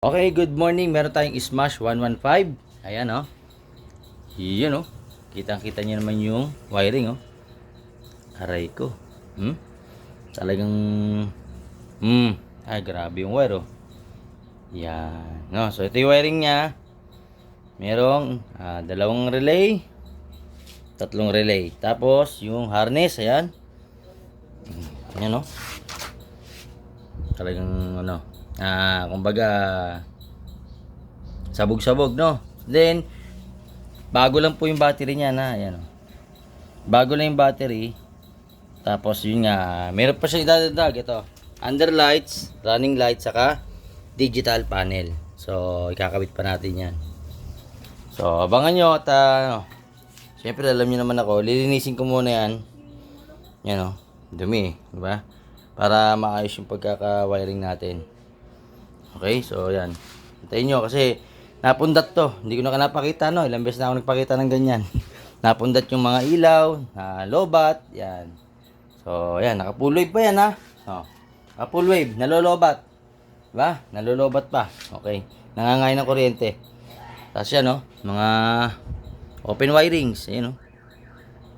Okay, good morning. Meron tayong Smash 115. Ayan, oh. Yun, oh. Kitang-kita niyo naman yung wiring, oh. Aray ko. Talagang ay grabe yung wire, oh. Yan, no. So ito yung wiring niya. Merong dalawang relay, tatlong relay. Tapos yung harness, ayan. Ayan, oh. Talagang kumbaga sabog-sabog, no. Then bago lang po yung battery niya na, ayan, oh. Bago lang yung battery. Tapos yun nga, meron pa siya idadagdag ito. Under lights, running lights, saka digital panel. So ikakabit pa natin yan. So abangan nyo at syempre alam niyo naman ako, lilinisin ko muna yan. Yan, oh. Dumi, di ba? Para maayos yung pagkaka-wiring natin. Okay, so yan. Hintayin nyo kasi napundat to. Hindi ko na napakita, no. Ilang beses na ako nagpakita ng ganyan. Napundat yung mga ilaw, lobat, yan. So, yan. Naka-full wave pa yan, ha. Oh, naka-full wave, nalolobat. Diba? Nalolobat pa. Okay. Nangangay ng kuryente. Tapos yan, no. Mga open wirings. Ayan, no.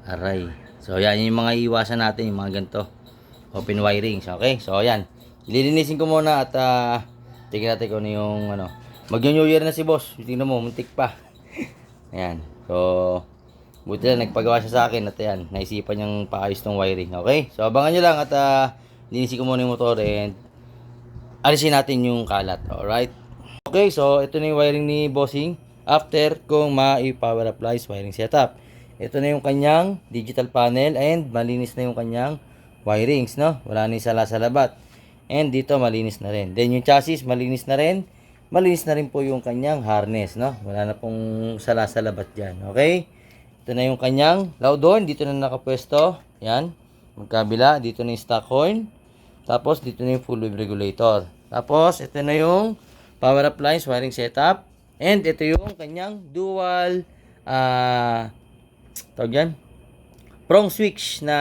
Aray. So, yan. Yung mga iwasan natin, yung mga ganito. Open wirings. Okay. So, yan. Lilinisin ko muna at tingnan natin kung ano yung Mag-New Year na si boss. Tingnan mo, muntik pa. Ayan. So, buti lang nagpagawa siya sa akin at ayan, naisipan niyang paayos ng wiring. Okay? So, abangan nyo lang at linisin ko muna yung motor and alisin natin yung kalat. Alright? Okay, so ito na yung wiring ni bossing after kung ma-power applies wiring setup. Ito na yung kanyang digital panel and malinis na yung kanyang wirings, no? Wala na yung sala-salabat. And dito malinis na rin. Then yung chassis malinis na rin. Malinis na rin po yung kanyang harness, no? Wala na pong sala-salabat dyan. Okay? Ito na yung kanyang loud horn. Dito na nakapwesto. Yan. Magkabila. Dito na yung stock horn. Tapos dito na yung full wave regulator. Tapos ito na yung power appliance wiring setup. And ito yung kanyang dual tawag yan? Prong switch na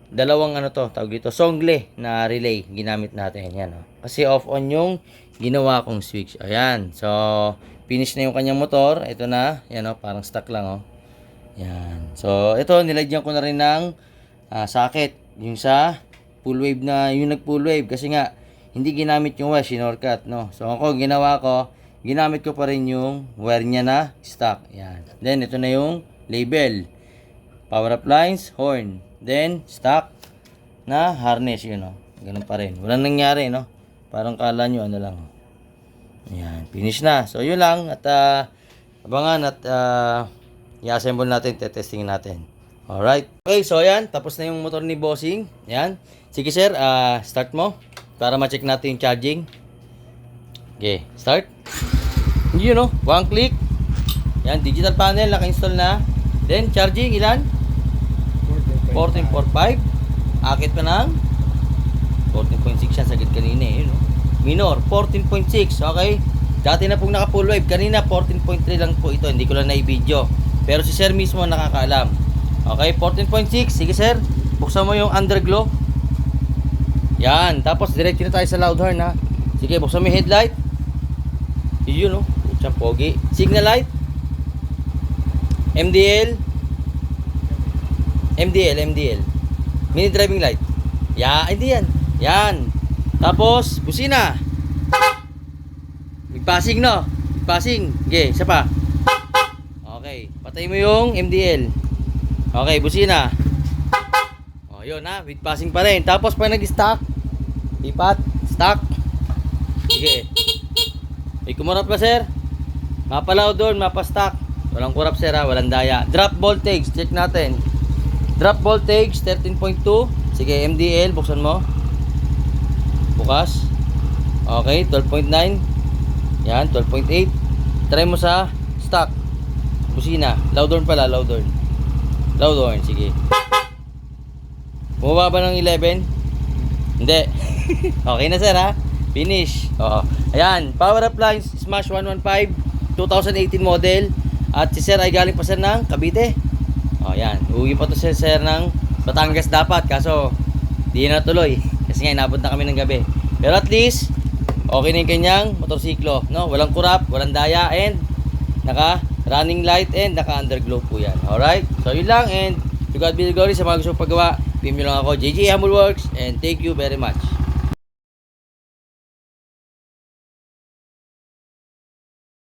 dalawang tawag dito, songle na relay ginamit natin. Yan, oh. Kasi off on yung ginawa kong switch. Ayan. So, finish na yung kanyang motor. Ito na. Yan, oh, parang stock lang, oh. Yan. So, ito nilagyan ko na rin ng socket. Yung sa full wave na, yung nag full wave kasi nga hindi ginamit yung wire, shinortcut, no. So, ako ginawa ko, ginamit ko pa rin yung wire niya na stock. Yan. Then ito na yung label. Power appliance, horn. Then, stock na harness, yun, oh. Ganun pa rin. Walang nangyari, no? Parang kala nyo, lang. Ayan, finish na. So, yun lang. At, abangan at, i-assemble natin, testing natin. Alright. Okay, so, ayan. Tapos na yung motor ni bossing. Ayan. Sige, sir. Start mo. Para ma-check natin yung charging. Okay, start. Yun, no? One click. Ayan, digital panel. Naka-install na. Then, charging, ilan? 14.45. Akit pa ng 14.6 yan. Sagad kanina eh. Yun, no? Minor, 14.6. Okay. Dati na pong naka full wave. Kanina 14.3 lang po ito. Hindi ko lang na-i-video. Pero si sir mismo nakakaalam. Okay, 14.6. Sige sir. Buksan mo yung underglow. Yan. Tapos diretso na tayo sa loud horn, ha. Sige, buksan mo yung headlight. Yun, no? Putsang pogi. Signal light. MDL. Mini driving light. Hindi yan. Yan. Tapos, busina. Passing, no? Passing. Okay, isa pa. Okay, patay mo yung MDL. Okay, busina. O, yun, ha. With passing pa rin. Tapos, pag nag-stock, lipat, stock. Sige. May kumarap ba, sir? Mapalaw doon, mapastock. Walang kurap, sir, ha. Walang daya. Drop voltage. Check natin. Drop voltage 13.2. Sige, MDL buksan mo. Bukas. Okay, 12.9. Yan, 12.8. Try mo sa stock. Busina. Loud horn pala, loud horn. Loud horn, sige. Bumaba ba ng 11? Hindi. Okay na, sir, ha. Finish. Oo. Ayan, power appliance Smash 115 2018 model. At si sir ay galing pa sir ng Cavite. O, yan. Uwi pa to sir ng Batangas dapat. Kaso, di na tuloy. Kasi nga, inabot na kami ng gabi. Pero at least, okay na yung kanyang motorsiklo, no? Walang kurap, walang daya, and naka running light and naka underglow po yan. Alright? So yun lang, and to God be the glory sa mga gusto paggawa. PM nyo lang ako, JJ Humble Works, and thank you very much.